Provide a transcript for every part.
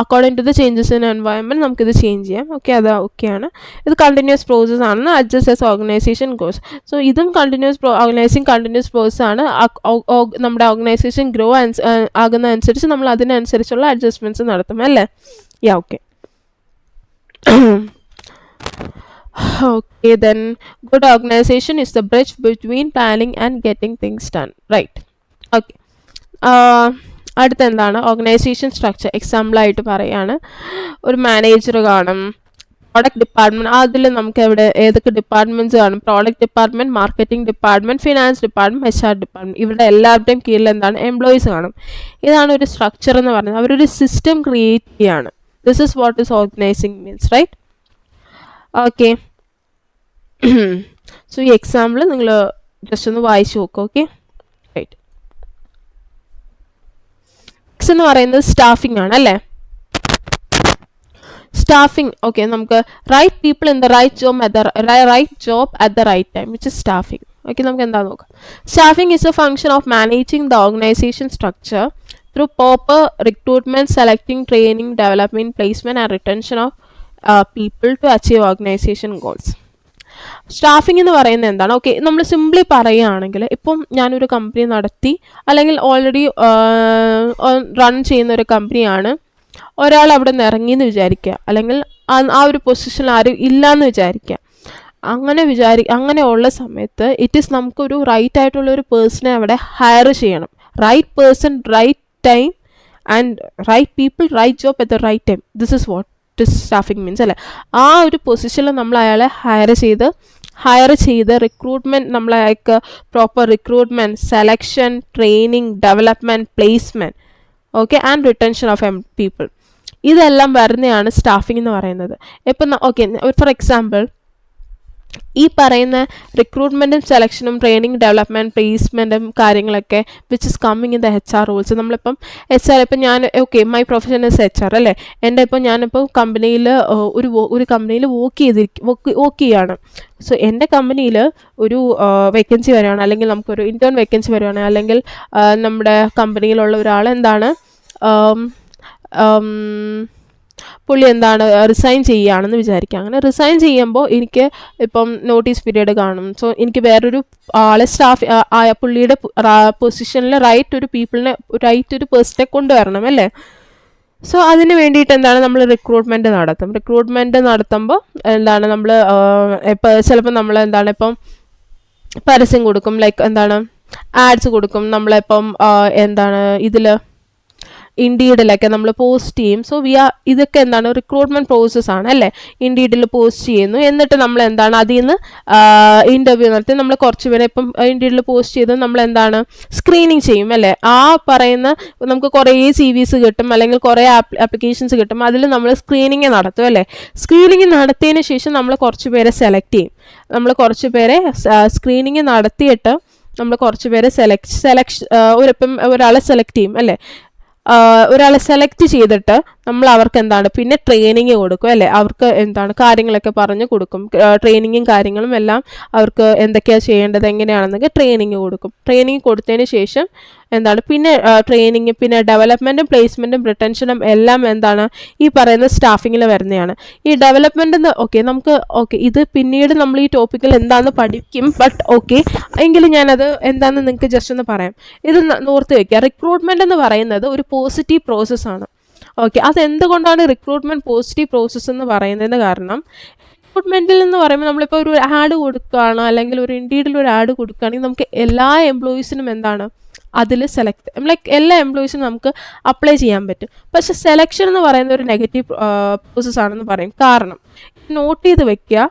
According to the changes in environment നമുക്കിത് change ചെയ്യാം. Okay, അത് ഓക്കെയാണ്. ഇത് കണ്ടിന്യൂസ് പ്രോസസ് ആണെന്ന് adjust as organisation goes. So ഇതും കണ്ടിന്യൂസ് പ്രോസസ് ആണ്. നമ്മുടെ ഓർഗനൈസേഷൻ ഗ്രോ ആകുന്ന അനുസരിച്ച് നമ്മൾ അതിനനുസരിച്ചുള്ള അഡ്ജസ്റ്റ്മെൻറ്റ്സ് നടത്തും അല്ലേ. യാ, okay. Okay, then good organization is the bridge between planning and getting things done, right? Okay. അടുത്ത എന്താണ് ഓർഗനൈസേഷൻ സ്ട്രക്ചർ. എക്സാമ്പിളായിട്ട് പറയുകയാണ്, ഒരു മാനേജർ കാണും, പ്രോഡക്റ്റ് ഡിപ്പാർട്ട്മെൻറ്റ്. അതിൽ നമുക്ക് എവിടെ ഏതൊക്കെ ഡിപ്പാർട്ട്മെൻറ്റ്സ് കാണും? Product department, marketing department, finance department, HR department. ഇവിടെ എല്ലാവരുടെയും കീഴിൽ എന്താണ് എംപ്ലോയീസ് കാണും. ഇതാണ് ഒരു സ്ട്രക്ചർ എന്ന് പറയുന്നത്. അവരൊരു സിസ്റ്റം ക്രിയേറ്റ് ചെയ്യാണ്. This is what is organising means, right? Okay. So ഈ എക്സാമ്പിൾ നിങ്ങൾ ജസ്റ്റ് ഒന്ന് വായിച്ചു നോക്കുക. Okay, right. നെക്സ്റ്റ് എന്ന് പറയുന്നത് സ്റ്റാഫിംഗ് ആണ് അല്ലേ. സ്റ്റാഫിംഗ്, ഓക്കെ, നമുക്ക് right people in the right job at the right time, which is staffing. Okay, നമുക്ക് എന്താ നോക്കാം. Staffing is a function of managing the organisation structure through proper recruitment, selecting, training, development, placement and retention of people to achieve organisation goals. Staffing എന്ന് പറയുന്നത് എന്താണ്? Okay, നമ്മൾ simply പറയുകയാണെങ്കിൽ, ഇപ്പം ഞാനൊരു കമ്പനി നടത്തി അല്ലെങ്കിൽ ഓൾറെഡി റൺ ചെയ്യുന്ന ഒരു കമ്പനിയാണ്. ഒരാൾ അവിടെ നിന്ന് ഇറങ്ങിയെന്ന് വിചാരിക്കുക, അല്ലെങ്കിൽ ആ ഒരു പൊസിഷനിൽ ആരും ഇല്ലയെന്ന് വിചാരിക്കുക. അങ്ങനെയുള്ള സമയത്ത് ഇറ്റ് ഈസ് നമുക്കൊരു റൈറ്റ് ആയിട്ടുള്ള ഒരു പേഴ്സണെ അവിടെ ഹയർ ചെയ്യണം. Right person, right time, and right people, right job at the right time. This is what staffing means അല്ലേ. ആ ഒരു പൊസിഷനിൽ നമ്മൾ അയാളെ ഹയർ ചെയ്ത് റിക്രൂട്ട്മെൻറ്റ്, നമ്മൾ അയാൾക്ക് proper recruitment, selection, training, development, placement, okay, and retention of people. ഇതെല്ലാം വരുന്നതാണ് സ്റ്റാഫിംഗ് എന്ന് പറയുന്നത്. ഇപ്പം ഓക്കെ, ഫോർ എക്സാമ്പിൾ ഈ പറയുന്ന റിക്രൂട്ട്മെൻറ്റും സെലക്ഷനും ട്രെയിനിങ് ഡെവലപ്മെൻറ്റ് പ്ലേസ്മെൻറ്റും കാര്യങ്ങളൊക്കെ which is coming in the HR rules. നമ്മളിപ്പം HR, ഇപ്പം ഞാൻ okay my profession is HR അല്ലേ. എൻ്റെ ഇപ്പം ഞാനിപ്പോൾ കമ്പനിയിൽ ഒരു കമ്പനിയിൽ വർക്ക് ചെയ്യാണ്. സോ എൻ്റെ കമ്പനിയിൽ ഒരു വേക്കൻസി വരികയാണ്, അല്ലെങ്കിൽ നമുക്കൊരു ഇൻറ്റേൺ വേക്കൻസി വരികയാണ്, അല്ലെങ്കിൽ നമ്മുടെ കമ്പനിയിലുള്ള ഒരാൾ എന്താണ് പുള്ളി എന്താണ് റിസൈൻ ചെയ്യുകയാണെന്ന് വിചാരിക്കുക. അങ്ങനെ റിസൈൻ ചെയ്യുമ്പോൾ എനിക്ക് ഇപ്പം നോട്ടീസ് പീരീഡ് കാണും. സോ എനിക്ക് വേറൊരു ആളെ പുള്ളിയുടെ പൊസിഷനിൽ റൈറ്റ് ഒരു പേഴ്സണെ കൊണ്ടുവരണം അല്ലേ. സോ അതിന് വേണ്ടിയിട്ട് എന്താണ് നമ്മൾ റിക്രൂട്ട്മെൻറ്റ് നടത്തുമ്പോൾ എന്താണ് നമ്മൾ ചിലപ്പോൾ നമ്മൾ എന്താണ് ഇപ്പം പരസ്യം കൊടുക്കും, ലൈക്ക് എന്താണ് ആഡ്സ് കൊടുക്കും. നമ്മളിപ്പം എന്താണ് ഇതിൽ ഇൻഡീഡിലൊക്കെ നമ്മൾ പോസ്റ്റ് ചെയ്യും. സോ ഇതൊക്കെ എന്താണ് റിക്രൂട്ട്മെൻറ്റ് പ്രോസസ്സാണ് അല്ലേ. ഇൻഡീഡിൽ പോസ്റ്റ് ചെയ്യുന്നു, എന്നിട്ട് നമ്മൾ എന്താണ് അതിൽ നിന്ന് ഇൻ്റർവ്യൂ നടത്തി നമ്മൾ കുറച്ച് പേരെ ഇപ്പം ഇൻഡീഡിൽ പോസ്റ്റ് ചെയ്ത് നമ്മൾ എന്താണ് സ്ക്രീനിങ് ചെയ്യും അല്ലേ. ആ പറയുന്ന നമുക്ക് കുറേ CVs കിട്ടും, അല്ലെങ്കിൽ കുറേ ആപ്ലിക്കേഷൻസ് കിട്ടും. അതിൽ നമ്മൾ സ്ക്രീനിങ് നടത്തും അല്ലേ. സ്ക്രീനിങ് നടത്തിയതിന് ശേഷം നമ്മൾ കുറച്ച് പേരെ സെലക്ട് ചെയ്യും. നമ്മൾ കുറച്ച് പേരെ സ്ക്രീനിങ് നടത്തിയിട്ട് നമ്മൾ കുറച്ച് പേരെ ഒരാളെ സെലക്ട് ചെയ്യും അല്ലേ. ഒരാളെ സെലക്ട് ചെയ്തിട്ട് നമ്മൾ അവർക്ക് എന്താണ് പിന്നെ ട്രെയിനിങ് കൊടുക്കും അല്ലേ. അവർക്ക് എന്താണ് കാര്യങ്ങളൊക്കെ പറഞ്ഞു കൊടുക്കും. ട്രെയിനിങ്ങും കാര്യങ്ങളും എല്ലാം അവർക്ക് എന്തൊക്കെയാണ് ചെയ്യേണ്ടത് എങ്ങനെയാണെന്നൊക്കെ ട്രെയിനിങ് കൊടുക്കും. ട്രെയിനിങ് കൊടുത്തതിന് ശേഷം എന്താണ് പിന്നെ ട്രെയിനിങ്, പിന്നെ ഡെവലപ്മെൻറ്റും പ്ലേസ്മെൻറ്റും റിട്ടൻഷനും എല്ലാം എന്താണ് ഈ പറയുന്ന സ്റ്റാഫിങ്ങിൽ വരുന്നതാണ്. ഈ ഡെവലപ്മെൻറ്റ് ഓക്കെ ഇത് പിന്നീട് നമ്മൾ ഈ ടോപ്പിക്കിൽ എന്താണെന്ന് പഠിക്കും. ബട്ട് ഓക്കെ എങ്കിലും ഞാനത് എന്താണെന്ന് നിങ്ങൾക്ക് ജസ്റ്റ് ഒന്ന് പറയാം. ഇത് ഓർത്ത് വയ്ക്കുക. റിക്രൂട്ട്മെൻറ്റ് എന്ന് പറയുന്നത് ഒരു പോസിറ്റീവ് പ്രോസസ്സാണ്. ഓക്കെ, അതെന്തുകൊണ്ടാണ് റിക്രൂട്ട്മെൻറ്റ് പോസിറ്റീവ് പ്രോസസ്സ് എന്ന് പറയുന്നതിന് കാരണം, റിക്രൂട്ട്മെൻറ്റിൽ എന്ന് പറയുമ്പോൾ നമ്മളിപ്പോൾ ഒരു ആഡ് കൊടുക്കുകയാണ്, അല്ലെങ്കിൽ ഒരു ഇൻഡീഡിൽ ഒരു ആഡ് കൊടുക്കുകയാണെങ്കിൽ നമുക്ക് എല്ലാ എംപ്ലോയീസിനും എന്താണ് അതിൽ ലൈക്ക് എല്ലാ എംപ്ലോയീസിനും നമുക്ക് അപ്ലൈ ചെയ്യാൻ പറ്റും. പക്ഷേ സെലക്ഷൻ എന്ന് പറയുന്ന ഒരു നെഗറ്റീവ് പ്രോസസ്സാണെന്ന് പറയും. കാരണം നോട്ട് ചെയ്ത് വെക്കുക,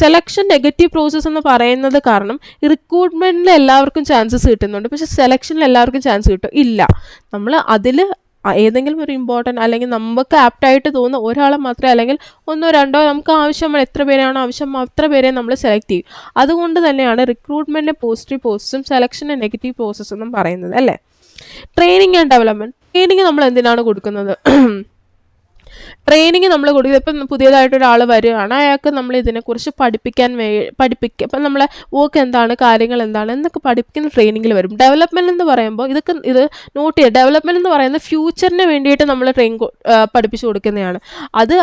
സെലക്ഷൻ നെഗറ്റീവ് പ്രോസസ്സ് എന്ന് പറയുന്നത് കാരണം റിക്രൂട്ട്മെൻറ്റിൽ എല്ലാവർക്കും ചാൻസസ് കിട്ടുന്നുണ്ട്, പക്ഷേ സെലക്ഷനിൽ എല്ലാവർക്കും ചാൻസ് കിട്ടും ഇല്ല. നമ്മൾ അതിൽ ഏതെങ്കിലും ഒരു ഇമ്പോർട്ടൻ്റ് അല്ലെങ്കിൽ നമുക്ക് ആപ്റ്റായിട്ട് തോന്നുന്ന ഒരാളെ മാത്രമേ, അല്ലെങ്കിൽ ഒന്നോ രണ്ടോ നമുക്ക് ആവശ്യമാണ്, എത്ര പേരാണോ ആവശ്യം അത്ര പേരെ നമ്മൾ സെലക്ട് ചെയ്യും. അതുകൊണ്ട് തന്നെയാണ് റിക്രൂട്ട്മെൻറ്റിൻ്റെ പോസിറ്റീവ് പ്രോസസ്സും സെലക്ഷൻ്റെ നെഗറ്റീവ് പ്രോസസ്സ് എന്നും പറയുന്നത് അല്ലേ. Training and development. ട്രെയിനിങ് നമ്മൾ എന്തിനാണ് കൊടുക്കുന്നത്? ട്രെയിനിങ് നമ്മൾ കൊടുക്കുക. ഇപ്പം പുതിയതായിട്ടൊരാൾ വരികയാണ്, അയാൾക്ക് നമ്മൾ ഇതിനെക്കുറിച്ച് പഠിപ്പിക്കുക. ഇപ്പം നമ്മളെ വർക്ക് എന്താണ്, കാര്യങ്ങൾ എന്താണ് എന്നൊക്കെ പഠിപ്പിക്കുന്ന ട്രെയിനിങ്ങിൽ വരും. ഡെവലപ്മെൻറ്റ് എന്ന് പറയുമ്പോൾ ഇത് നോട്ട് ചെയ്യുക. ഡെവലപ്മെൻറ്റ് എന്ന് പറയുന്നത് ഫ്യൂച്ചറിന് വേണ്ടിയിട്ട് നമ്മൾ പഠിപ്പിച്ചു കൊടുക്കുന്നതാണ്. അത്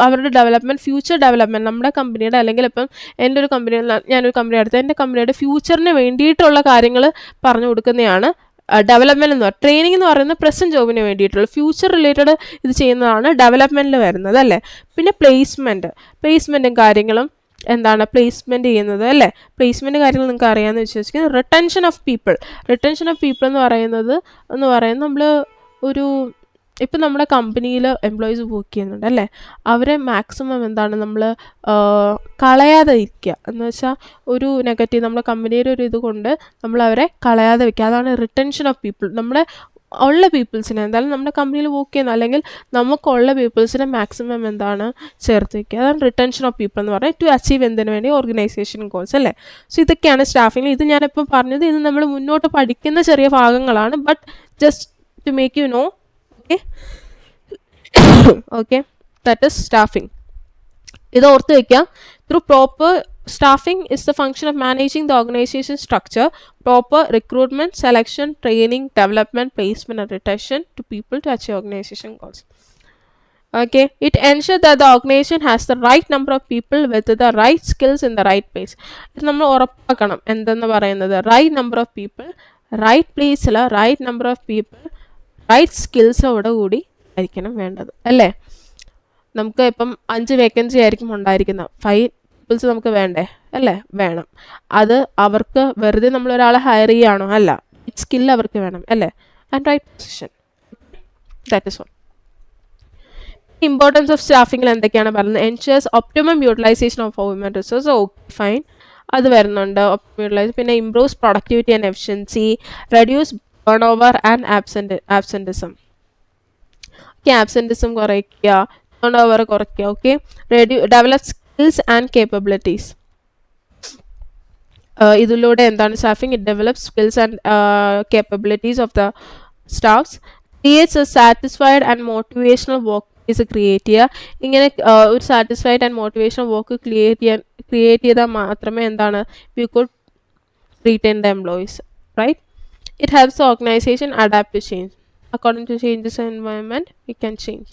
അവരുടെ ഡെവലപ്മെൻറ്റ്, ഫ്യൂച്ചർ ഡെവലപ്മെൻറ്റ്, നമ്മുടെ കമ്പനിയുടെ അല്ലെങ്കിൽ ഇപ്പം എൻ്റെ ഒരു കമ്പനി, ഞാനൊരു കമ്പനി എടുത്ത് എൻ്റെ കമ്പനിയുടെ ഫ്യൂച്ചറിന് വേണ്ടിയിട്ടുള്ള കാര്യങ്ങൾ പറഞ്ഞു കൊടുക്കുന്നതാണ് ഡെവലപ്മെൻറ്റ് എന്ന് പറയുന്നത്. ട്രെയിനിങ് എന്ന് പറയുന്നത് പ്രസൻറ്റ് ജോബിന് വേണ്ടിയിട്ടുള്ള, ഫ്യൂച്ചർ റിലേറ്റഡ് ഇത് ചെയ്യുന്നതാണ് ഡെവലപ്മെൻറ്റിൽ വരുന്നത് അല്ലേ. പിന്നെ പ്ലേസ്മെൻറ്റും കാര്യങ്ങളും എന്താണ് പ്ലേസ്മെൻറ്റ് ചെയ്യുന്നത് അല്ലേ. പ്ലേസ്മെൻറ്റ് കാര്യങ്ങൾ നിങ്ങൾക്ക് അറിയാമെന്ന് വിശ്വസിക്കുന്നു. റിട്ടൻഷൻ ഓഫ് പീപ്പിൾ എന്ന് പറയുന്നത് നമ്മൾ ഒരു ഇപ്പം നമ്മുടെ കമ്പനിയിൽ എംപ്ലോയീസ് വർക്ക് ചെയ്യുന്നുണ്ട് അല്ലേ, അവരെ മാക്സിമം എന്താണ് നമ്മൾ കളയാതെ ഇരിക്കുക എന്ന് വെച്ചാൽ ഒരു നെഗറ്റീവ് നമ്മുടെ കമ്പനിയുടെ ഒരു ഇത് കൊണ്ട് നമ്മൾ അവരെ കളയാതെ വയ്ക്കുക. അതാണ് റിട്ടൻഷൻ ഓഫ് പീപ്പിൾ. നമ്മുടെ ഉള്ള പീപ്പിൾസിനെ എന്തായാലും നമ്മുടെ കമ്പനിയിൽ വർക്ക് ചെയ്യുന്ന അല്ലെങ്കിൽ നമുക്കുള്ള പീപ്പിൾസിനെ മാക്സിമം എന്താണ് ചേർത്ത് വയ്ക്കുക. അതാണ് റിട്ടൻഷൻ ഓഫ് പീപ്പിൾ എന്ന് പറഞ്ഞാൽ ടു അച്ചീവ് എന്തിനു വേണ്ടി ഓർഗനൈസേഷൻ ഗോൾസ് അല്ലേ. സോ ഇതൊക്കെയാണ് സ്റ്റാഫിങ്ങിൽ. ഇത് ഞാനിപ്പം പറഞ്ഞത് ഇത് നമ്മൾ മുന്നോട്ട് പഠിക്കുന്ന ചെറിയ ഭാഗങ്ങളാണ്. But just to make you know. Okay, that is staffing. ഇത് ഓർത്ത് വയ്ക്കുക. Through proper staffing is the function of managing the organization structure, proper recruitment, selection, training, development, placement and retention to people to achieve organization goals. Okay, it ensures that the organization has the right number of people with the right skills in the right place. ഇത് നമ്മൾ ഉറപ്പാക്കണം. എന്തെന്ന് പറയുന്നത് right number of people, right പ്ലേസിൽ right number of people, right സ്കിൽസോടെ കൂടി ആയിരിക്കണം വേണ്ടത് അല്ലേ. നമുക്ക് ഇപ്പം 5 വേക്കൻസി ആയിരിക്കും ഉണ്ടായിരിക്കുന്നത്, 5 പീപ്പിൾസ് നമുക്ക് വേണ്ടേ അല്ലേ, വേണം. അത് അവർക്ക് വെറുതെ നമ്മളൊരാളെ ഹയർ ചെയ്യുകയാണോ, അല്ല, സ്കിൽ അവർക്ക് വേണം അല്ലേ. And right position, that is all. Importance of സ്റ്റാഫിങ്ങിൽ എന്തൊക്കെയാണ് പറയുന്നത്? Ensures optimum utilisation of human resource, okay fine, അത് വരുന്നുണ്ട്. Optimum utilise. പിന്നെ improves productivity and efficiency, reduce turnover and absenteeism. Okay, absenteeism കുറയ്ക്കുക, turnover കുറയ്ക്കുക. Okay, develop skills and capabilities. ഇതിലൂടെ എന്താണ് staffing? It develops skills and capabilities of the staffs, creates a satisfied and motivational work is create ചെയ്യുക. ഇങ്ങനെ ഒരു satisfied and motivational work create ചെയ്താൽ മാത്രമേ എന്താണ് we could retain the employees, right? It helps the organization adapt to change. According to changes in environment, we can change.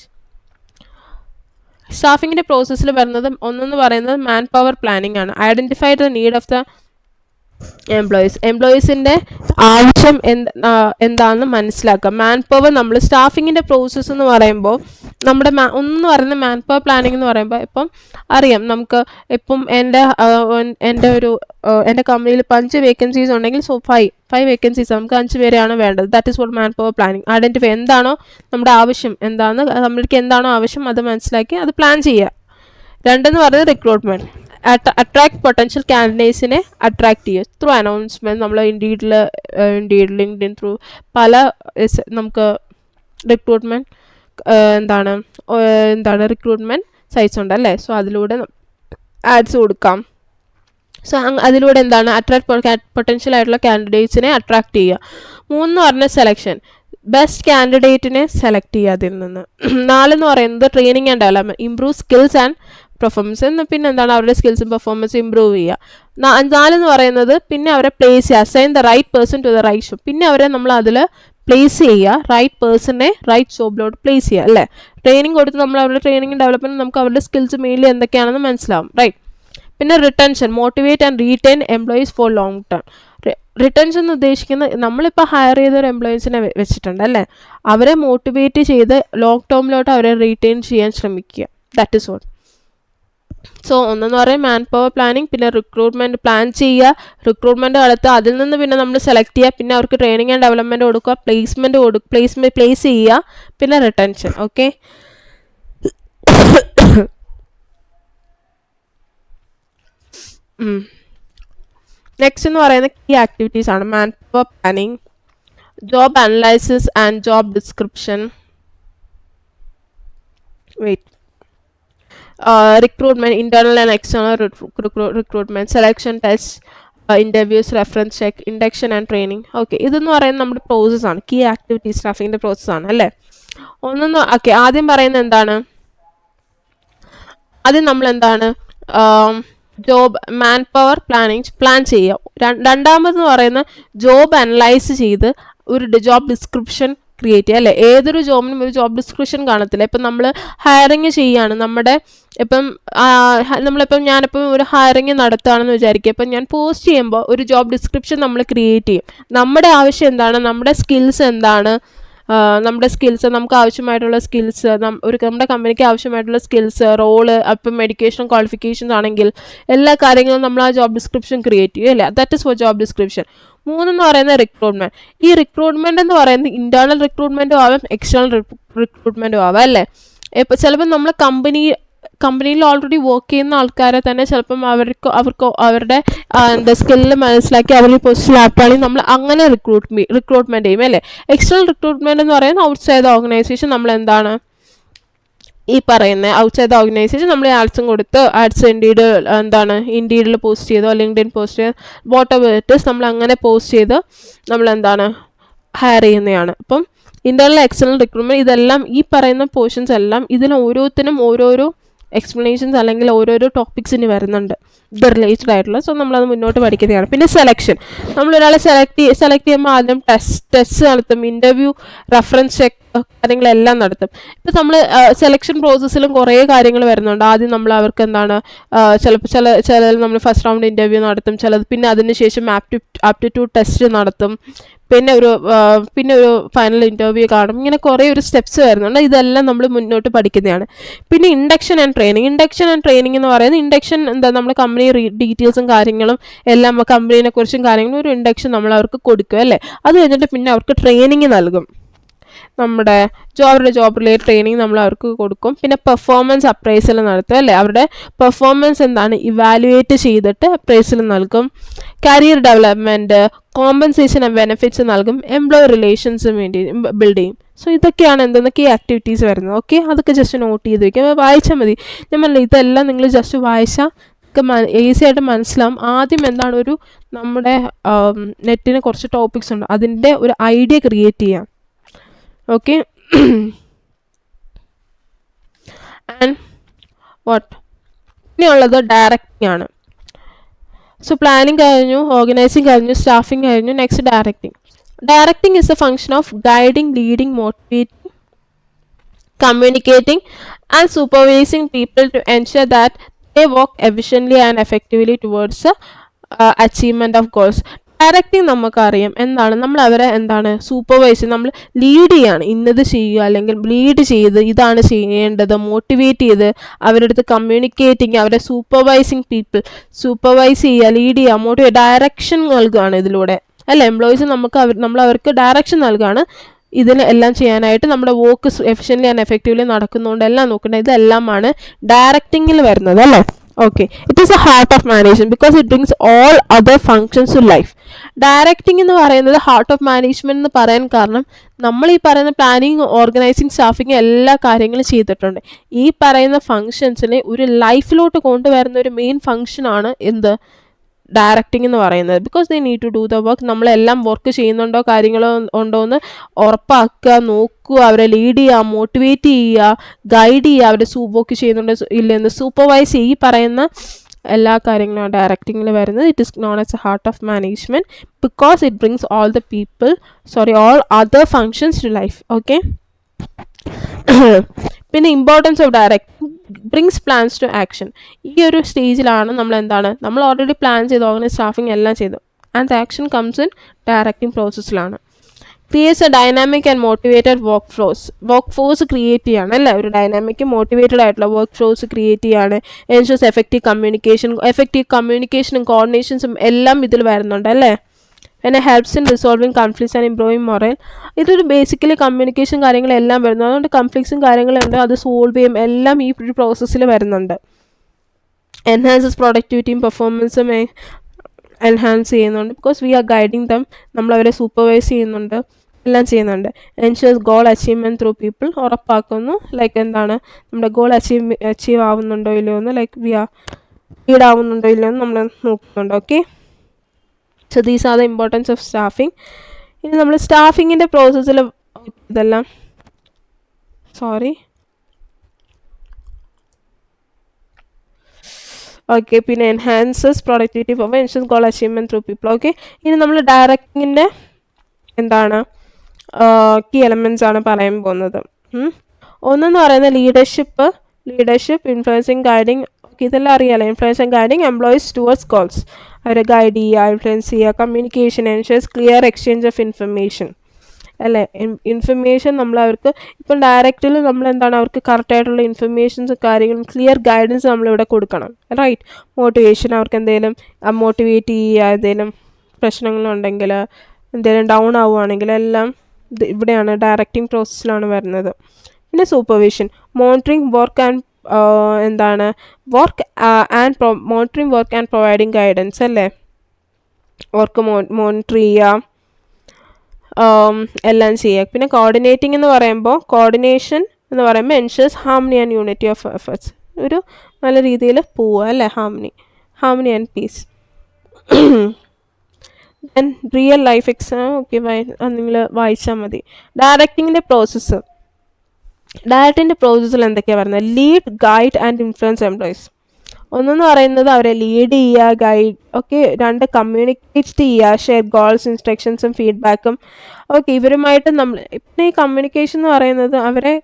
സ്റ്റാഫിങ്ങിൻ്റെ പ്രോസസ്സിൽ വരുന്നത് ഒന്നെന്ന് പറയുന്നത് മാൻ പവർ പ്ലാനിങ് ആണ്. Identify the need of the എംപ്ലോയീസിൻ്റെ ആവശ്യം എന്താണെന്ന് മനസ്സിലാക്കുക. മാൻ പവർ നമ്മൾ സ്റ്റാഫിങ്ങിൻ്റെ പ്രോസസ്സ് എന്ന് പറയുമ്പോൾ നമ്മുടെ ഒന്ന് പറയുന്ന മാൻ പവർ പ്ലാനിങ് എന്ന് പറയുമ്പോൾ ഇപ്പം അറിയാം നമുക്ക് ഇപ്പം എൻ്റെ കമ്പനിയിൽ 5 വേക്കൻസീസ് ഉണ്ടെങ്കിൽ സോ 5 വേക്കൻസീസ് നമുക്ക് 5 പേരെയാണ് വേണ്ടത്. That is what man power planning. Identify എന്താണോ നമ്മുടെ ആവശ്യം, നമ്മൾക്ക് എന്താണോ ആവശ്യം അത് മനസ്സിലാക്കി അത് പ്ലാൻ ചെയ്യുക. 2 എന്ന് പറയുന്നത് റിക്രൂട്ട്മെൻറ്റ്. അട്രാക്ട് പൊട്ടൻഷ്യൽ കാൻഡിഡേറ്റ്സിനെ അട്രാക്ട് ചെയ്യുക ത്രൂ അനൗൺസ്മെൻറ്റ്. നമ്മൾ ഇൻഡീഡിൽ ലിങ്ക്ഡിൻ ത്രൂ പല നമുക്ക് റിക്രൂട്ട്മെൻറ്റ് റിക്രൂട്ട്മെൻറ്റ് സൈറ്റ്സ് ഉണ്ട് അല്ലേ. സോ അതിലൂടെ ആഡ്സ് കൊടുക്കാം. സോ അതിലൂടെ എന്താണ് അട്രാക്ട് പൊട്ടൻഷ്യൽ ആയിട്ടുള്ള കാൻഡിഡേറ്റ്സിനെ അട്രാക്ട് ചെയ്യുക. 3 എന്ന് പറഞ്ഞ സെലക്ഷൻ, ബെസ്റ്റ് കാൻഡിഡേറ്റിനെ സെലക്ട് ചെയ്യുക അതിൽ നിന്ന്. 4 എന്ന് പറയുന്നത് training and development, improve skills and performance. പിന്നെ എന്താണ് അവരുടെ സ്കിൽസും പെർഫോമൻസ് ഇമ്പ്രൂവ് ചെയ്യുക. 4 എന്ന് പറയുന്നത് പിന്നെ അവരെ പ്ലേസ് ചെയ്യുക, assign the right person to the right shop. പിന്നെ അവരെ നമ്മൾ അതിൽ പ്ലേസ് ചെയ്യുക, റൈറ്റ് പേഴ്സണെ റൈറ്റ് ജോബിലോട്ട് പ്ലേസ് ചെയ്യുക അല്ലേ. ട്രെയിനിങ് കൊടുത്ത് നമ്മൾ അവരുടെ ട്രെയിനിങ് ഡെവലപ്മെൻറ്റ് നമുക്ക് അവരുടെ സ്കിൽസ് മെയിൻലി എന്തൊക്കെയാണെന്ന് മനസ്സിലാവും, റൈറ്റ്. പിന്നെ retention, motivate and retain employees for long term. Retention എന്ന് ഉദ്ദേശിക്കുന്നത് നമ്മളിപ്പോൾ ഹയർ ചെയ്ത ഒരു എംപ്ലോയീസിനെ വെച്ചിട്ടുണ്ട് അല്ലേ, അവരെ മോട്ടിവേറ്റ് ചെയ്ത് ലോങ് ടേമിലോട്ട് അവരെ റീറ്റെയിൻ ചെയ്യാൻ ശ്രമിക്കുക. That is all. സോ ഒന്നെന്ന് പറയും മാൻ പവർ പ്ലാനിങ്, പിന്നെ റിക്രൂട്ട്മെൻറ്റ് പ്ലാൻ ചെയ്യുക, റിക്രൂട്ട്മെൻറ്റ് നടത്തുക, അതിൽ നിന്ന് പിന്നെ നമ്മൾ സെലക്ട് ചെയ്യുക, പിന്നെ അവർക്ക് ട്രെയിനിങ് ആൻഡ് ഡെവലപ്മെൻറ്റ് കൊടുക്കുക, പ്ലേസ് ചെയ്യുക, പിന്നെ റിട്ടൻഷൻ. ഓക്കെ, നെക്സ്റ്റ് എന്ന് പറയുന്നത് കീ ആക്ടിവിറ്റീസ് ആണ്. മാൻ power planning, job analysis and job description, recruitment, internal and external recruitment, selection tests, interviews, reference check, induction and training. Okay, ഇതെന്ന് പറയുന്നത് നമ്മുടെ പ്രോസസ്സാണ്, കീ ആക്ടിവിറ്റീസ് സ്റ്റാഫിങ്ങിൻ്റെ പ്രോസസ്സാണ് അല്ലേ. ഓക്കെ, ആദ്യം പറയുന്നത് എന്താണ് ആദ്യം നമ്മൾ എന്താണ് ജോബ് മാൻ പവർ പ്ലാൻ ചെയ്യുക. രണ്ടാമതെന്ന് പറയുന്നത് ജോബ് അനലൈസ് ചെയ്ത് ഒരു ജോബ് ഡിസ്ക്രിപ്ഷൻ ക്രിയേറ്റ് ചെയ്യുക, അല്ലേ? ഏതൊരു ജോബിനും ഒരു ജോബ് ഡിസ്ക്രിപ്ഷൻ കാണത്തില്ല. ഇപ്പം നമ്മൾ ഹയറിങ് ചെയ്യുകയാണ്, ഞാനിപ്പം ഒരു ഹയറിങ് നടത്തുകയാണെന്ന് വിചാരിക്കുക. ഇപ്പം ഞാൻ പോസ്റ്റ് ചെയ്യുമ്പോൾ ഒരു ജോബ് ഡിസ്ക്രിപ്ഷൻ നമ്മൾ ക്രിയേറ്റ് ചെയ്യും. നമ്മുടെ ആവശ്യം എന്താണ്, നമ്മുടെ സ്കിൽസ് എന്താണ്, നമുക്ക് ആവശ്യമായിട്ടുള്ള സ്കിൽസ്, നമ്മുടെ കമ്പനിക്ക് ആവശ്യമായിട്ടുള്ള സ്കിൽസ്, റോള്, അപ്പം എഡ്യൂക്കേഷൻ ക്വാളിഫിക്കേഷൻസ് ആണെങ്കിൽ എല്ലാ കാര്യങ്ങളും നമ്മൾ ആ ജോബ് ഡിസ്ക്രിപ്ഷൻ ക്രിയേറ്റ് ചെയ്യും, അല്ലേ? That is for job description. മൂന്നെന്ന് പറയുന്നത് റിക്രൂട്ട്മെന്റ്. ഈ റിക്രൂട്ട്മെന്റ് എന്ന് പറയുന്നത് ഇന്റേണൽ റിക്രൂട്ട്മെന്റും ആവാം, എക്സ്റ്റേണൽ റിക്രൂട്ട്മെന്റും ആവാം, അല്ലേ? ഇപ്പം ചിലപ്പോൾ നമ്മൾ കമ്പനിയിൽ ഓൾറെഡി വർക്ക് ചെയ്യുന്ന ആൾക്കാരെ തന്നെ ചിലപ്പം അവർക്ക് അവരുടെ സ്കില്ല് മനസ്സിലാക്കി അവരുടെ പൊസിഷനിലാക്കുകയാണെങ്കിൽ നമ്മൾ അങ്ങനെ റിക്രൂട്ട്മെന്റ് ചെയ്യും, അല്ലേ? എക്സ്റ്റേണൽ റിക്രൂട്ട്മെന്റ് എന്ന് പറയുന്നത് ഔട്ട്സൈഡ് ഓർഗനൈസേഷൻ നമ്മൾ എന്താണ് ഈ പറയുന്നത് ഔട്ട്സൈഡ് ഓർഗനൈസേഷൻ നമ്മൾ ആഡ്സ് ഇൻഡീഡിൽ പോസ്റ്റ് ചെയ്തോ, ലിങ്ക്ഡിൻ പോസ്റ്റ് ചെയ്തോ, വാട്ടെവർ ഇറ്റ് ഈസ്, നമ്മൾ അങ്ങനെ പോസ്റ്റ് ചെയ്ത് നമ്മൾ ഹയർ ചെയ്യുന്നതാണ്. അപ്പം ഇന്റേണൽ എക്സ്റ്റേണൽ റിക്രൂട്ട്മെന്റ് ഇതെല്ലാം ഈ പറയുന്ന പോർഷൻസ് എല്ലാം ഇതിൽ ഓരോത്തിനും ഓരോരോ എക്സ്പ്ലനേഷൻസ് അല്ലെങ്കിൽ ഓരോരോ ടോപ്പിക്സിന് വരുന്നുണ്ട്, ഇത് റിലേറ്റഡ് ആയിട്ടുള്ള. സോ നമ്മളത് മുന്നോട്ട് പഠിക്കുന്നതാണ്. പിന്നെ സെലക്ഷൻ, നമ്മളൊരാളെ സെലക്ട് ചെയ്യുമ്പോൾ ആദ്യം ടെസ്റ്റ് നടത്തും, ഇൻ്റർവ്യൂ, റെഫറൻസ് ചെക്ക് കാര്യങ്ങളെല്ലാം നടത്തും. ഇപ്പം നമ്മൾ സെലക്ഷൻ പ്രോസസ്സിലും കുറേ കാര്യങ്ങൾ വരുന്നുണ്ട്. ആദ്യം നമ്മൾ അവർക്ക് ചില നമ്മൾ ഫസ്റ്റ് റൗണ്ട് ഇൻ്റർവ്യൂ നടത്തും, പിന്നെ അതിനുശേഷം ആപ്റ്റിറ്റ്യൂഡ് ടെസ്റ്റ് നടത്തും, പിന്നെ ഒരു ഫൈനൽ ഇൻ്റർവ്യൂ കാണും. ഇങ്ങനെ കുറേ ഒരു സ്റ്റെപ്സ് വരുന്നുണ്ട്. ഇതെല്ലാം നമ്മൾ മുന്നോട്ട് പഠിക്കുന്നതാണ്. പിന്നെ ഇൻഡക്ഷൻ ആൻഡ് ട്രെയിനിങ് എന്ന് പറയുന്നത് നമ്മൾ കമ്പനി ഡീറ്റെയിൽസും കാര്യങ്ങളും എല്ലാം കമ്പനീനെ കുറിച്ചും കാര്യങ്ങളും ഒരു ഇൻഡക്ഷൻ നമ്മൾ അവർക്ക് കൊടുക്കും, അല്ലേ? അത് കഴിഞ്ഞിട്ട് പിന്നെ അവർക്ക് ട്രെയിനിങ് നൽകും, അവരുടെ ജോബ് റിലേറ്റഡ് ട്രെയിനിങ് നമ്മൾ അവർക്ക് കൊടുക്കും. പിന്നെ പെർഫോമൻസ് അപ്രൈസൽ നടത്തും, അല്ലേ? അവരുടെ പെർഫോമൻസ് ഇവാലുവേറ്റ് ചെയ്തിട്ട് അപ്രൈസൽ നൽകും. Career development, compensation and benefits നൽകും. എംപ്ലോയി റിലേഷൻസ് ബിൽഡ് ചെയ്യും. സോ ഇതൊക്കെയാണ് എന്തൊക്കെ ആക്ടിവിറ്റീസ് വരുന്നത്. ഓക്കെ, അതൊക്കെ ജസ്റ്റ് നോട്ട് ചെയ്ത് വയ്ക്കുക, വായിച്ചാൽ മതി. ഇതെല്ലാം നിങ്ങൾ ജസ്റ്റ് വായിച്ചാൽ ഈസി ആയിട്ട് മനസ്സിലാവും. ആദ്യം നമ്മുടെ നെറ്റിന് കുറച്ച് ടോപ്പിക്സ് ഉണ്ട്, അതിൻ്റെ ഒരു ഐഡിയ ക്രിയേറ്റ് ചെയ്യാം. ഓക്കെ, ആൻഡ് ഇനിയുള്ളത് ഡയറക്റ്റിംഗ് ആണ്. സോ പ്ലാനിങ് കഴിഞ്ഞു, ഓർഗനൈസിങ് കഴിഞ്ഞു, സ്റ്റാഫിങ് കഴിഞ്ഞു. Next directing is a function of guiding, leading, motivating, communicating and supervising people to ensure that they work efficiently and effectively towards the achievement of goals. Directing നമുക്കറിയാം എന്താണ്, നമ്മൾ അവരെ supervise, നമ്മൾ lead ചെയ്യാണ്, ഇന്നത് ചെയ്യുക അല്ലെങ്കിൽ ലീഡ് ചെയ്ത് ഇതാണ് ചെയ്യേണ്ടത്, മോട്ടിവേറ്റ് ചെയ്ത് അവരുടെ അടുത്ത് കമ്മ്യൂണിക്കേറ്റിംഗ്, അവരെ സൂപ്പർവൈസ് ചെയ്യുക, ലീഡ് ചെയ്യുക, ഡയറക്ഷൻ നൽകുകയാണ് ഇതിലൂടെ, അല്ല? എംപ്ലോയീസ് നമ്മൾ അവർക്ക് ഡയറക്ഷൻ നൽകുകയാണ് ഇതിന് എല്ലാം ചെയ്യാനായിട്ട്. നമ്മുടെ വർക്ക് എഫിഷ്യൻ്റ്ലി ആൻഡ് എഫക്റ്റീവ്ലി നടക്കുന്നതുകൊണ്ട് എല്ലാം നോക്കേണ്ടത് ഇതെല്ലാമാണ് ഡയറക്റ്റിങ്ങിൽ വരുന്നത്, അല്ലേ? Okay, it is a heart of management because it brings all other functions to life. Directing എന്ന് പറയുന്നത് ഹാർട്ട് ഓഫ് മാനേജ്മെന്റ് എന്ന് പറയാൻ കാരണം നമ്മൾ ഈ പറയുന്ന പ്ലാനിങ്, ഓർഗനൈസിങ്, സ്റ്റാഫിങ് എല്ലാ കാര്യങ്ങളും ചെയ്തിട്ടുണ്ട്. ഈ പറയുന്ന ഫങ്ഷൻസിനെ ഒരു ലൈഫിലോട്ട് കൊണ്ടുവരുന്ന ഒരു മെയിൻ ഫങ്ഷനാണ് ഡയറക്റ്റിംഗ് എന്ന് പറയുന്നത്. Because they need to do the work. നമ്മളെല്ലാം വർക്ക് ചെയ്യുന്നുണ്ടോ, കാര്യങ്ങളോ ഉണ്ടോ എന്ന് ഉറപ്പാക്കുക, നോക്കുക, അവരെ ലീഡ് ചെയ്യുക, മോട്ടിവേറ്റ് ചെയ്യുക, ഗൈഡ് ചെയ്യുക, അവരെ വർക്ക് ചെയ്യുന്നുണ്ടോ ഇല്ലെന്ന് സൂപ്പർവൈസ് ചെയ്യുക. ഈ പറയുന്ന എല്ലാ കാര്യങ്ങളും ഡയറക്റ്റിങ്ങിൽ വരുന്നത്. It is known as a heart of management because it brings all other functions to life. Okay, പിന്നെ importance of directing brings plans to action. ഈ ഒരു സ്റ്റേജിലാണ് നമ്മൾ ഓൾറെഡി പ്ലാൻ ചെയ്ത് ഓർഗനൈസ്, സ്റ്റാഫിങ് എല്ലാം ചെയ്തു, and the action comes in directing പ്രോസസ്സിലാണ്. Creates a dynamic and motivated work force create ചെയ്യാണ്, അല്ലേ? ഒരു ഡൈനാമിക് മോട്ടിവേറ്റഡ് ആയിട്ടുള്ള വർക്ക് ഫോഴ്സ് ക്രിയേറ്റ് ചെയ്യാണ്. എൻഷുർസ് എഫക്റ്റീവ് കമ്മ്യൂണിക്കേഷനും കോർഡിനേഷൻസും എല്ലാം ഇതിൽ വരുന്നുണ്ട്, അല്ലേ? പിന്നെ helps in resolving conflicts and improving moral. ഇതൊരു ബേസിക്കലി കമ്മ്യൂണിക്കേഷൻ കാര്യങ്ങളെല്ലാം വരുന്നു. അതുകൊണ്ട് കോൺഫ്ലിക്ട്സും കാര്യങ്ങളുണ്ട്, അത് സോൾവ് ചെയ്യും, എല്ലാം ഈ ഒരു പ്രോസസ്സിൽ വരുന്നുണ്ട്. എൻഹാൻസസ് പ്രൊഡക്ടിവിറ്റിയും പെർഫോമൻസും എൻഹാൻസ് ചെയ്യുന്നുണ്ട് because we are guiding them. നമ്മളവരെ സൂപ്പർവൈസ് ചെയ്യുന്നുണ്ട്, എല്ലാം ചെയ്യുന്നുണ്ട്. Ensures goal achievement through people, ഉറപ്പാക്കുന്നു നമ്മുടെ ഗോൾ അച്ചീവ് ആവുന്നുണ്ടോ ഇല്ലയോ എന്ന്, ലീഡ് ആവുന്നുണ്ടോ ഇല്ലയോ എന്ന് നമ്മൾ നോക്കുന്നുണ്ട്. Okay, so these are the importance of staffing. ഇനി നമ്മൾ സ്റ്റാഫിങ്ങിൻ്റെ പ്രോസസ്സിൽ ഓക്കെ, പിന്നെ enhances productivity for enhances goal achievement through people. Okay, ഇനി നമ്മൾ ഡയറക്റ്റിങ്ങിൻ്റെ എന്താണ് കീ എലമെൻറ്റ്സ് ആണ് പറയാൻ പോകുന്നത്. ഒന്നെന്ന് പറയുന്നത് ലീഡർഷിപ്പ്, ഇൻഫ്ലുവൻസിങ്, ഗൈഡിങ്. ഓക്കെ, ഇതെല്ലാം അറിയാമല്ലോ. Influencing, guiding employees towards goals. അവരെ ഗൈഡ് ചെയ്യുക, ഇൻഫ്ലുവൻസ് ചെയ്യുക. Communication ensures clear exchange of information, അല്ലേ? ഇൻഫർമേഷൻ നമ്മൾ അവർക്ക് ഇപ്പം ഡയറക്റ്റിൽ നമ്മൾ എന്താണ് അവർക്ക് കറക്റ്റായിട്ടുള്ള ഇൻഫർമേഷൻസ് കാര്യങ്ങളും ക്ലിയർ ഗൈഡൻസ് നമ്മളിവിടെ കൊടുക്കണം, റൈറ്റ്? മോട്ടിവേഷൻ, അവർക്ക് എന്തെങ്കിലും മോട്ടിവേറ്റ് ചെയ്യുക, എന്തെങ്കിലും പ്രശ്നങ്ങളുണ്ടെങ്കിൽ, എന്തെങ്കിലും ഡൗൺ ആവുകയാണെങ്കിൽ എല്ലാം ഇവിടെയാണ് ഡയറക്റ്റിംഗ് പ്രോസസ്സിലാണ് വരുന്നത്. പിന്നെ സൂപ്പർവിഷൻ, മോണിറ്ററിങ് വർക്ക് ആൻഡ് എന്താണ് monitoring work and providing guidance, അല്ലേ? വർക്ക് മോണിറ്റർ ചെയ്യുക, എല്ലാം ചെയ്യുക. പിന്നെ കോർഡിനേറ്റിംഗ് എന്ന് പറയുമ്പോൾ ensures harmony and unity of efforts. ഒരു നല്ല രീതിയിൽ പോവുക, അല്ലേ? Harmony and piece. Then real life exam. Okay, നിങ്ങൾ വായിച്ചാൽ മതി. ഡയറക്റ്റിങ്ങിൻ്റെ പ്രോസസ്സിൽ എന്തൊക്കെയാണ് പറയുന്നത്? Lead, guide and influence employees. ഒന്നെന്ന് പറയുന്നത് അവരെ ലീഡ് ചെയ്യുക, ഗൈഡ്. ഓക്കെ, 2 കമ്മ്യൂണിക്കേറ്റ് ചെയ്യുക, ഷെയർ ഗോൾസ്, ഇൻസ്ട്രക്ഷൻസും ഫീഡ്ബാക്കും. ഓക്കെ, ഇവരുമായിട്ട് നമ്മൾ പിന്നെ ഈ കമ്മ്യൂണിക്കേഷൻ എന്ന് പറയുന്നത് അവരെ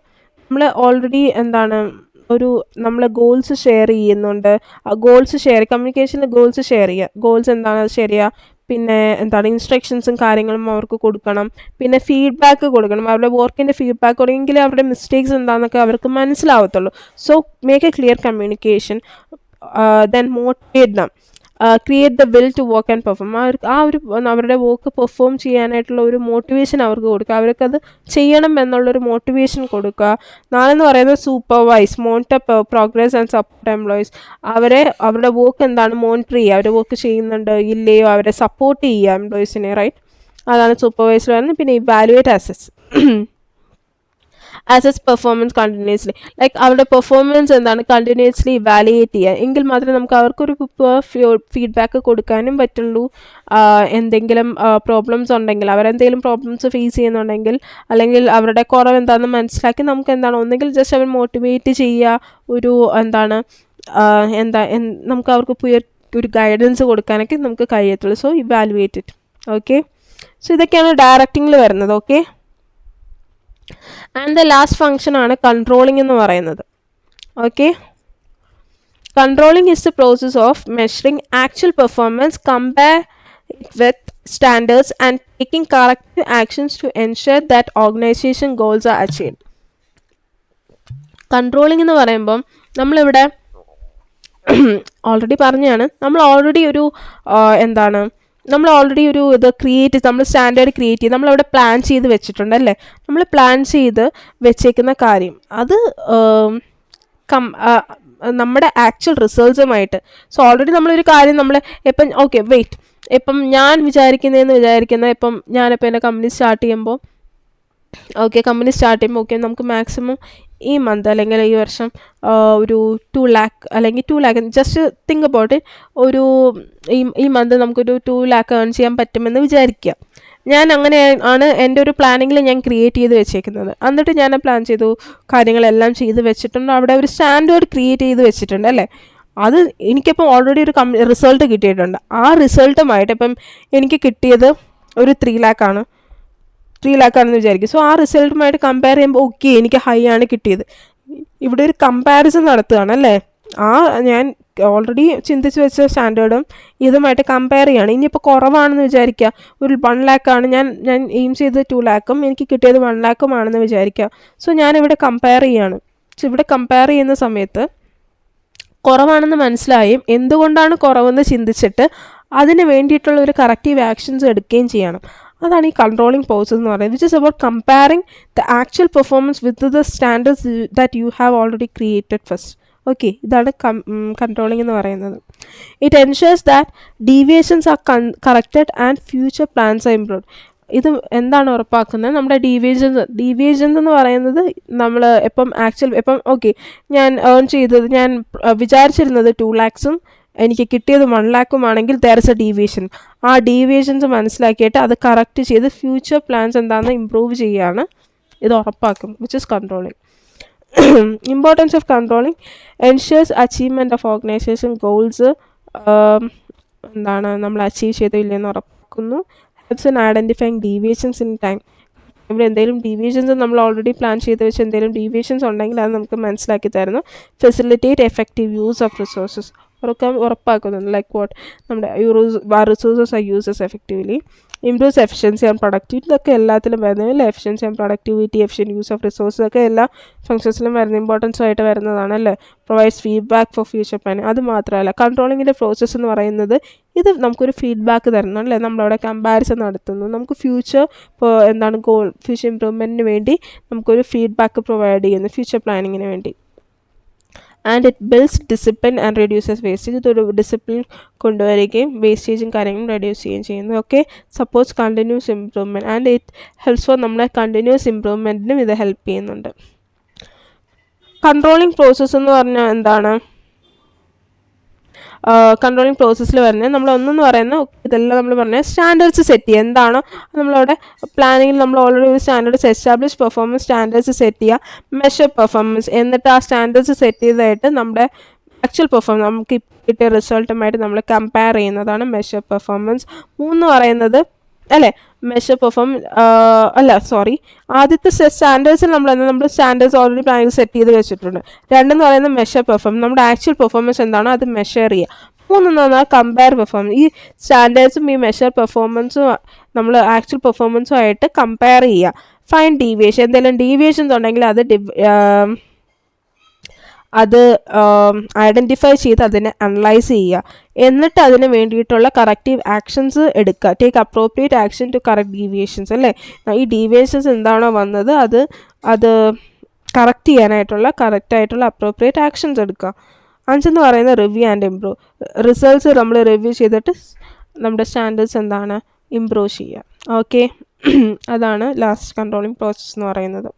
നമ്മൾ ഓൾറെഡി എന്താണ് നമ്മൾ ഗോൾസ് ഷെയർ ചെയ്യുന്നുണ്ട്. കമ്മ്യൂണിക്കേഷനിൽ ഗോൾസ് ഷെയർ ചെയ്യുക. ഗോൾസ് എന്താണ് അത് ഷെയർ ചെയ്യുക. പിന്നെ എന്താണ് ഇൻസ്ട്രക്ഷൻസും കാര്യങ്ങളും അവർക്ക് കൊടുക്കണം. പിന്നെ ഫീഡ്ബാക്ക് കൊടുക്കണം. അവരുടെ വർക്കിൻ്റെ ഫീഡ്ബാക്ക് കൊടുക്കുമെങ്കിൽ അവരുടെ മിസ്റ്റേക്സ് എന്താണെന്നൊക്കെ അവർക്ക് മനസ്സിലാവത്തുള്ളൂ. So make a clear communication. Then motivate them, create the will to work and perform. അവരുടെ വർക്ക് പെർഫോം ചെയ്യാനായിട്ടുള്ള ഒരു മോട്ടിവേഷൻ അവർക്ക് കൊടുക്കുക. അവർക്കത് ചെയ്യണം എന്നുള്ളൊരു മോട്ടിവേഷൻ കൊടുക്കുക. 4 എന്ന് പറയുന്നത് supervise, monitor progress and support employees. അവരുടെ വർക്ക് എന്താണ് മോണിറ്റർ ചെയ്യുക, അവർ വർക്ക് ചെയ്യുന്നുണ്ട് ഇല്ലയോ അവരെ സപ്പോർട്ട് ചെയ്യുക എംപ്ലോയീസിനെ, റൈറ്റ്? അതാണ് സൂപ്പർവൈസർ പറയുന്നത്. പിന്നെ evaluate assess performance continuously, like അവരുടെ പെർഫോമൻസ് എന്താണ് കണ്ടിന്യൂസ്ലി ഇവാലുവേറ്റ് ചെയ്യുക. എങ്കിൽ മാത്രമേ നമുക്ക് അവർക്കൊരു ഫീഡ്ബാക്ക് കൊടുക്കാനും പറ്റുള്ളൂ. എന്തെങ്കിലും പ്രോബ്ലംസ് ഉണ്ടെങ്കിൽ, അവരെന്തെങ്കിലും പ്രോബ്ലംസ് ഫേസ് ചെയ്യുന്നുണ്ടെങ്കിൽ, അല്ലെങ്കിൽ അവരുടെ കുറവ് എന്താണെന്ന് മനസ്സിലാക്കി നമുക്ക് എന്താണ് ഒന്നുകിൽ ജസ്റ്റ് അവർ മോട്ടിവേറ്റ് ചെയ്യുക, നമുക്ക് അവർക്ക് ഒരു ഗൈഡൻസ് കൊടുക്കാനൊക്കെ നമുക്ക് കഴിയത്തുള്ളൂ. So evaluate it. Okay, so ഇതൊക്കെയാണ് ഡയറക്റ്റിങ്ങിൽ വരുന്നത്. Okay, and the last function ആണ് കൺട്രോളിംഗ് എന്ന് പറയുന്നത്. Okay, controlling is the process of measuring actual performance, compare it with standards and taking correct actions to ensure that organisation goals are achieved. Controlling എന്ന് പറയുമ്പം നമ്മളിവിടെ already പറഞ്ഞാണ്, നമ്മൾ already ഒരു നമ്മൾ സ്റ്റാൻഡേർഡ് ക്രിയേറ്റ് ചെയ്ത് നമ്മളവിടെ പ്ലാൻ ചെയ്ത് വെച്ചിട്ടുണ്ട്, അല്ലേ? നമ്മൾ പ്ലാൻ ചെയ്ത് വെച്ചേക്കുന്ന കാര്യം അത് നമ്മുടെ ആക്ച്വൽ റിസൾട്ട്സുമായിട്ട്. സോ ഓൾറെഡി നമ്മളൊരു കാര്യം ഇപ്പം ഞാൻ വിചാരിക്കുന്ന ഞാനിപ്പോൾ എൻ്റെ കമ്പനി സ്റ്റാർട്ട് ചെയ്യുമ്പോൾ നമുക്ക് മാക്സിമം ഈ മന്ത് അല്ലെങ്കിൽ ഈ വർഷം ഒരു 2 lakh അല്ലെങ്കിൽ 2 lakh, just think about it, ഈ മന്ത് നമുക്കൊരു 2 lakh ഏൺ ചെയ്യാൻ പറ്റുമെന്ന് വിചാരിക്കുക. ഞാൻ അങ്ങനെയാണ് എൻ്റെ ഒരു പ്ലാനിങ്ങിൽ ഞാൻ ക്രിയേറ്റ് ചെയ്ത് വെച്ചേക്കുന്നത്. എന്നിട്ട് ഞാൻ പ്ലാൻ ചെയ്തു, കാര്യങ്ങളെല്ലാം ചെയ്ത് വെച്ചിട്ടുണ്ട്, അവിടെ ഒരു സ്റ്റാൻഡേർഡ് ക്രിയേറ്റ് ചെയ്ത് വെച്ചിട്ടുണ്ട്, അല്ലേ? അത് എനിക്കിപ്പം ഓൾറെഡി ഒരു റിസൾട്ട് കിട്ടിയിട്ടുണ്ട്. ആ റിസൾട്ടുമായിട്ട് ഇപ്പം എനിക്ക് കിട്ടിയത് ഒരു 3 lakh ആണെന്ന് വിചാരിക്കും. സോ ആ റിസൾട്ടുമായിട്ട് കമ്പയർ ചെയ്യുമ്പോൾ എനിക്ക് ഹൈ ആണ് കിട്ടിയത്. ഇവിടെ ഒരു കമ്പാരിസൺ നടത്തുകയാണ്, അല്ലേ? ഞാൻ ഓൾറെഡി ചിന്തിച്ച് വെച്ച സ്റ്റാൻഡേർഡും ഇതുമായിട്ട് കമ്പയർ ചെയ്യുകയാണ്. ഇനിയിപ്പോൾ കുറവാണെന്ന് വിചാരിക്കുക, ഒരു 1 lakh ആണ് ഞാൻ എയിം ചെയ്തത് 2 lakhും എനിക്ക് കിട്ടിയത് 1 lakhും ആണെന്ന് വിചാരിക്കുക. സോ ഞാനിവിടെ കമ്പയർ ചെയ്യുകയാണ്. സോ ഇവിടെ കമ്പയർ ചെയ്യുന്ന സമയത്ത് കുറവാണെന്ന് മനസ്സിലായും എന്തുകൊണ്ടാണ് കുറവെന്ന് ചിന്തിച്ചിട്ട് അതിന് വേണ്ടിയിട്ടുള്ള ഒരു കറക്റ്റീവ് ആക്ഷൻസ് എടുക്കുകയും ചെയ്യണം. അതാണ് ഈ കൺട്രോളിംഗ് പ്രോസസ് എന്ന് പറയുന്നത്, which is about comparing the actual performance with the standards that you have already created first. Okay, ഇതാണ് കൺട്രോളിംഗ് എന്ന് പറയുന്നത്. It ensures that deviations are corrected and future plans are improved. ഇത് എന്താണ് ഉറപ്പാക്കുന്നത്? നമ്മുടെ deviations എന്ന് പറയുന്നത് നമ്മൾ ഞാൻ ഏൺ ചെയ്തത്, ഞാൻ വിചാരിച്ചിരുന്നത് 2 lakhസും എനിക്ക് കിട്ടിയത് 1 lakhും ആണെങ്കിൽ ദർ ഇസ് എ ഡീവിയേഷൻ. ആ ഡീവിയേഷൻസ് മനസ്സിലാക്കിയിട്ട് അത് കറക്റ്റ് ചെയ്ത് ഫ്യൂച്ചർ പ്ലാൻസ് എന്താണെന്ന് ഇമ്പ്രൂവ് ചെയ്യുകയാണ് ഇത് ഉറപ്പാക്കും, which is controlling. Importance of controlling ensures achievement of organisation goals എന്താണ് നമ്മൾ അച്ചീവ് ചെയ്തോ ഇല്ലയെന്ന് ഉറപ്പാക്കുന്നു. Helps in identifying deviations in time. ഇവിടെ എന്തെങ്കിലും ഡീവിയേഷൻസ് നമ്മൾ ഓൾറെഡി പ്ലാൻ ചെയ്ത് വെച്ച് എന്തെങ്കിലും ഡീവിയേഷൻസ് ഉണ്ടെങ്കിൽ അത് നമുക്ക് മനസ്സിലാക്കി തരുന്നു. Facilitate effective use of resources ഉറപ്പാക്കുന്നുണ്ട്. ലൈക്ക് വാട്ട് നമ്മുടെ resources are uses effectively. Improves efficiency and productivity. ഇതൊക്കെ എല്ലാത്തിലും വരുന്നതിൽ efficiency and productivity, efficient use of resources ഒക്കെ എല്ലാ ഫംഗ്ഷൻസിലും വരുന്ന ഇമ്പോർട്ടൻസും ആയിട്ട് വരുന്നതാണ് അല്ലേ. Provides feedback for future planning. അത് മാത്രമല്ല കൺട്രോളിങ്ങിൻ്റെ പ്രോസസ്സ് എന്ന് പറയുന്നത് ഇത് നമുക്കൊരു ഫീഡ്ബാക്ക് തരുന്നു അല്ലേ. നമ്മളവിടെ കമ്പാരിസൺ നടത്തുന്നു. നമുക്ക് ഫ്യൂച്ചർ എന്താണ് ഗോൾ, ഫ്യൂച്ചർ ഇമ്പ്രൂവ്മെൻറ്റിന് വേണ്ടി നമുക്കൊരു ഫീഡ്ബാക്ക് പ്രൊവൈഡ് ചെയ്യുന്നു ഫ്യൂച്ചർ പ്ലാനിങ്ങിന് വേണ്ടി. And it builds discipline and reduces wastage. ഇതൊരു ഡിസിപ്ലിൻ കൊണ്ടുവരികയും വേസ്റ്റേജും കാര്യങ്ങളും റെഡ്യൂസ് ചെയ്യുകയും ചെയ്യുന്നു. Okay, supports continuous improvement and it helps for നമ്മളെ കണ്ടിന്യൂസ് ഇമ്പ്രൂവ്മെൻറ്റിനും ഇത് ഹെൽപ്പ് ചെയ്യുന്നുണ്ട്. കൺട്രോളിങ് പ്രോസസ്സ് എന്ന് പറഞ്ഞാൽ എന്താണ്? കൺട്രോളിങ് പ്രോസസ്സിൽ വരുന്നത് നമ്മൾ ഒന്നെന്ന് പറയുന്നത് ഇതെല്ലാം നമ്മൾ പറഞ്ഞാൽ സ്റ്റാൻഡേർഡ്സ് സെറ്റ് ചെയ്യുക. എന്താണോ നമ്മളവിടെ പ്ലാനിങ്ങിൽ നമ്മൾ ഓൾറെഡി ഒരു standards establish performance standards set ചെയ്യുക, മെഷർ പെർഫോമൻസ്, എന്നിട്ട് ആ സ്റ്റാൻഡേർഡ്സ് സെറ്റ് ചെയ്തതായിട്ട് നമ്മുടെ ആക്ച്വൽ പെർഫോമൻസ് നമുക്ക് കിട്ടിയ റിസൾട്ടുമായിട്ട് നമ്മൾ കമ്പയർ ചെയ്യുന്നതാണ് മെഷർ പെർഫോമൻസ്. 3 പറയുന്നത് അല്ലേ മെഷർ ആദ്യത്തെ സ്റ്റാൻഡേർഡ്സിൽ നമ്മൾ സ്റ്റാൻഡേർഡ്സ് ഓൾറെഡി പ്ലാനിങ് സെറ്റ് ചെയ്ത് വെച്ചിട്ടുണ്ട്. 2 പറയുന്നത് മെഷർ പെർഫോമൻസ്, നമ്മുടെ ആക്ച്വൽ പെർഫോമൻസ് എന്താണോ അത് മെഷർ ചെയ്യുക. 3 പറഞ്ഞാൽ കമ്പയർ പെർഫോമൻസ്. ഈ സ്റ്റാൻഡേർഡ്സും ഈ മെഷർ പെർഫോമൻസും നമ്മൾ ആക്ച്വൽ പെർഫോമൻസും ആയിട്ട് കമ്പയർ ചെയ്യുക. ഫൈൻ ഡീവിയേഷൻ, എന്തെങ്കിലും ഡീവിയേഷൻസ് ഉണ്ടെങ്കിൽ അത് ഐഡൻറ്റിഫൈ ചെയ്ത് അതിനെ അനലൈസ് ചെയ്യുക. എന്നിട്ട് അതിന് വേണ്ടിയിട്ടുള്ള കറക്റ്റീവ് ആക്ഷൻസ് എടുക്കുക. Take appropriate action to correct deviations അല്ലേ. ഈ ഡീവിയേഷൻസ് എന്താണോ വന്നത് അത് കറക്റ്റ് ചെയ്യാനായിട്ടുള്ള കറക്റ്റായിട്ടുള്ള അപ്രോപ്രിയേറ്റ് ആക്ഷൻസ് എടുക്കുക. 5 പറയുന്നത് റിവ്യൂ ആൻഡ് ഇംപ്രൂവ്. റിസൾട്ട്സ് നമ്മൾ റിവ്യൂ ചെയ്തിട്ട് നമ്മുടെ സ്റ്റാൻഡേർഡ്സ് എന്താണ് ഇംപ്രൂവ് ചെയ്യുക. ഓക്കെ, അതാണ് ലാസ്റ്റ് കൺട്രോളിങ് പ്രോസസ്സ് എന്ന് പറയുന്നത്.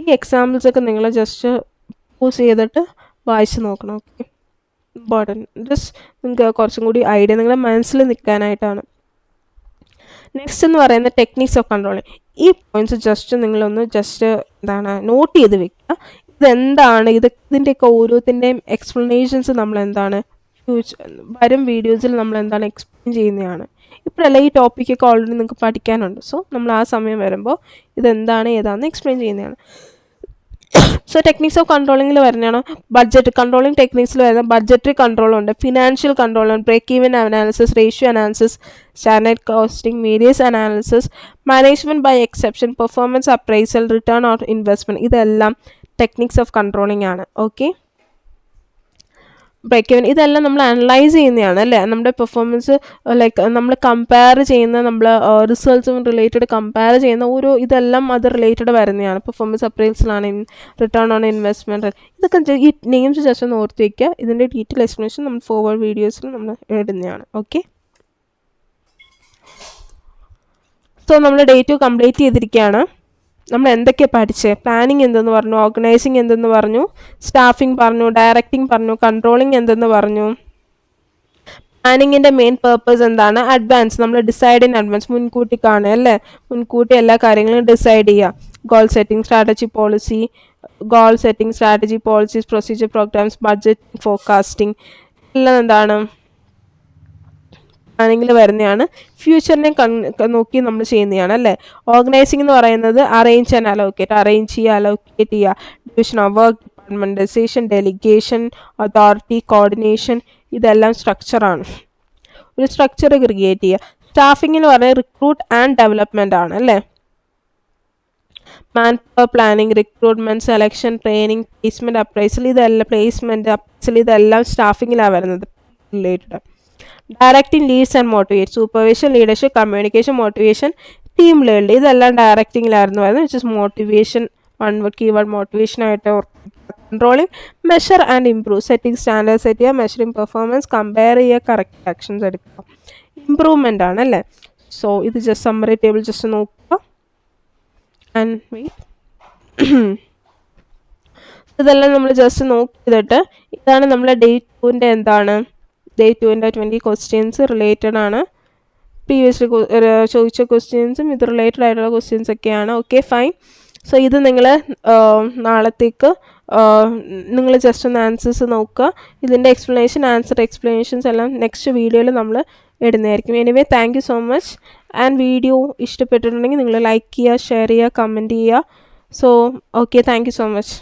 ഈ എക്സാമ്പിൾസൊക്കെ നിങ്ങൾ ജസ്റ്റ് പോസ് ചെയ്തിട്ട് വായിച്ച് നോക്കണം. Okay, important. ജസ്റ്റ് നിങ്ങൾക്ക് കുറച്ചും കൂടി ഐഡിയ നിങ്ങളുടെ മനസ്സിൽ നിൽക്കാനായിട്ടാണ്. നെക്സ്റ്റ് എന്ന് പറയുന്നത് ടെക്നിക്സ് ഓഫ് കൺട്രോളിങ്. ഈ പോയിൻറ്റ്സ് ജസ്റ്റ് നിങ്ങളൊന്ന് എന്താണ് നോട്ട് ചെയ്ത് വെക്കുക. ഇതെന്താണ് ഇതിൻ്റെയൊക്കെ ഓരോത്തിൻ്റെയും എക്സ്പ്ലനേഷൻസ് നമ്മൾ എന്താണ് വരും വീഡിയോസിൽ നമ്മൾ എന്താണ് എക്സ്പ്ലെയിൻ ചെയ്യുന്നതാണ്. ഇപ്പോഴല്ല ഈ ടോപ്പിക്കൊക്കെ ഓൾറെഡി നിങ്ങൾക്ക് പഠിക്കാനുണ്ട്. സോ നമ്മൾ ആ സമയം വരുമ്പോൾ ഇതെന്താണ് ഏതാണെന്ന് എക്സ്പ്ലെയിൻ ചെയ്യുന്നതാണ്. സോ ടെക്നിക്സ് ഓഫ് കൺട്രോളിങ്ങിൽ വരുന്നതാണ് ബഡ്ജറ്റ്. കൺട്രോളിങ് ടെക്നിക്സിൽ വരുന്ന ബഡ്ജറ്ററി കൺട്രോളുണ്ട്, ഫിനാൻഷ്യൽ കൺട്രോളുണ്ട്, break even analysis, ratio analysis, standard costing, variance analysis, management by exception, performance appraisal, return on investment. ഇതെല്ലാം ടെക്നിക്സ് ഓഫ് കൺട്രോളിംഗ് ആണ്. ഓക്കെ, ബ്രേക്ക് ഈവൻ ഇതെല്ലാം നമ്മൾ അനലൈസ് ചെയ്യുന്നതാണ് അല്ലേ. നമ്മുടെ പെർഫോമൻസ് ലൈക്ക് നമ്മൾ കമ്പയർ ചെയ്യുന്ന നമ്മൾ റിസൾട്ട്സും റിലേറ്റഡ് കമ്പയർ ചെയ്യുന്ന ഓരോ ഇതെല്ലാം അത് റിലേറ്റഡ് വരുന്നതാണ്. പെർഫോമൻസ് അപ്രൈസലാണ്, റിട്ടേൺ ഓൺ ഇൻവെസ്റ്റ്മെൻറ്റ്. ഇതൊക്കെ ഈ നെയിംസ് ജസ്റ്റ് ഒന്ന് ഓർത്ത് വയ്ക്കുക. ഇതിൻ്റെ ഡീറ്റെയിൽ എക്സ്പ്ലനേഷൻ നമ്മൾ ഫോർവേഡ് വീഡിയോസിൽ നമ്മൾ ഇടുന്നതാണ്. ഓക്കെ, സോ നമ്മൾ ഡേ 2 കംപ്ലീറ്റ് ചെയ്തിരിക്കുകയാണ്. നമ്മൾ എന്തൊക്കെയാണ് പഠിച്ചത്? പ്ലാനിങ് എന്തെന്ന് പറഞ്ഞു, ഓർഗനൈസിങ് എന്തെന്ന് പറഞ്ഞു, സ്റ്റാഫിംഗ് പറഞ്ഞു, ഡയറക്റ്റിംഗ് പറഞ്ഞു, കൺട്രോളിങ് എന്തെന്ന് പറഞ്ഞു. പ്ലാനിങ്ങിൻ്റെ മെയിൻ പേർപ്പസ് എന്താണ്? അഡ്വാൻസ്, നമ്മൾ ഡിസൈഡ് ഇൻ അഡ്വാൻസ്, മുൻകൂട്ടി കാണുക അല്ലേ. മുൻകൂട്ടി എല്ലാ കാര്യങ്ങളും ഡിസൈഡ് ചെയ്യുക. Goal setting, strategy policies, procedure, programs, budget, forecasting എല്ലാം എന്താണ് പ്ലാനിങ്ങിൽ വരുന്നതാണ്. ഫ്യൂച്ചറിനെ നോക്കി നമ്മൾ ചെയ്യുന്നതാണ് അല്ലേ. ഓർഗനൈസിംഗ് എന്ന് പറയുന്നത് അറേഞ്ച് ചെയ്യുക, division of work, departmentalisation, delegation, authority, coordination, ഇതെല്ലാം സ്ട്രക്ചറാണ്. ഒരു സ്ട്രക്ചർ ക്രിയേറ്റ് ചെയ്യുക. സ്റ്റാഫിംഗ് എന്ന് പറയുന്നത് റിക്രൂട്ട് ആൻഡ് ഡെവലപ്മെൻ്റ് ആണ് അല്ലേ. Man power planning, recruitment, selection, training, placement, appraisal, ഇതെല്ലാം സ്റ്റാഫിങ്ങിലാണ് വരുന്നത് related. Directing leads and motivate, supervision, leadership, communication, motivation, team lead, ഇതെല്ലാം ഡയറക്റ്റിംഗിലായിരുന്നു വരുന്നത്. വിച്ച് ഇസ് മോട്ടിവേഷൻ, കീവേഡ് മോട്ടിവേഷനായിട്ട്. Controlling, measure and improve, setting standard set ചെയ്യുക, മെഷറിംഗ് പെർഫോമൻസ്, കമ്പയർ ചെയ്യുക, correct actions എടുക്കുക. ഇംപ്രൂവ്മെൻ്റ് ആണ് അല്ലേ. സോ ഇത് ജസ്റ്റ് സമ്മറി ടേബിൾ ജസ്റ്റ് നോക്കുക. ആൻഡ് ഇതെല്ലാം നമ്മൾ ജസ്റ്റ് നോക്കിയിട്ട് ഇതാണ് നമ്മളെ ഡേ 2ൻ്റെ എന്താണ് ഡേ 2ൻ്റെ 20 ക്വസ്റ്റ്യൻസ് റിലേറ്റഡ് ആണ്. പ്രീവിയസ്ലി ചോദിച്ച ക്വസ്റ്റ്യൻസും ഇത് റിലേറ്റഡ് ആയിട്ടുള്ള ക്വസ്റ്റ്യൻസ് ഒക്കെയാണ്. Okay, fine. സോ ഇത് നിങ്ങൾ നാളത്തേക്ക് നിങ്ങൾ ജസ്റ്റ് ഒന്ന് ആൻസേഴ്സ് നോക്കുക. ഇതിൻ്റെ ആൻസർ എക്സ്പ്ലനേഷൻസ് എല്ലാം നെക്സ്റ്റ് വീഡിയോയിൽ നമ്മൾ ഇടുന്നതായിരിക്കും. Anyway thank you so much. And video ഇഷ്ടപ്പെട്ടിട്ടുണ്ടെങ്കിൽ നിങ്ങൾ ലൈക്ക് ചെയ്യുക, ഷെയർ ചെയ്യുക, കമൻറ്റ് ചെയ്യുക. So okay, thank you so much.